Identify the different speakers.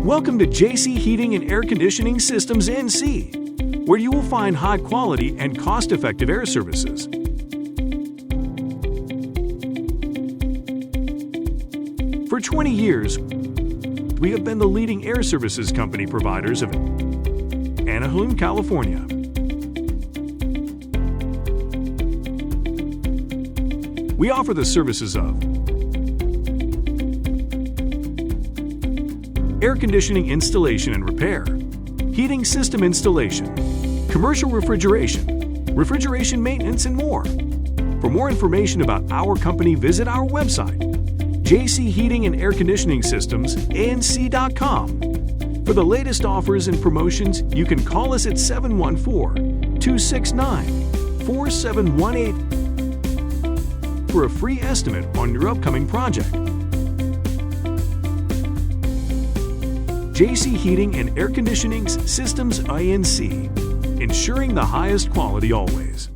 Speaker 1: Welcome to JC Heating and Air Conditioning Systems NC, where you will find high quality and cost-effective air services. For 20 years, we have been the leading air services company providers of Anaheim, California. We offer the services of air conditioning installation and repair, heating system installation, commercial refrigeration, refrigeration maintenance, and more. For more information about our company, visit our website, JC Heating and Air Conditioning Systems, ANC.com. For the latest offers and promotions, you can call us at 714-269-4718 for a free estimate on your upcoming project. JC Heating and Air Conditioning Systems, INC, ensuring the highest quality always.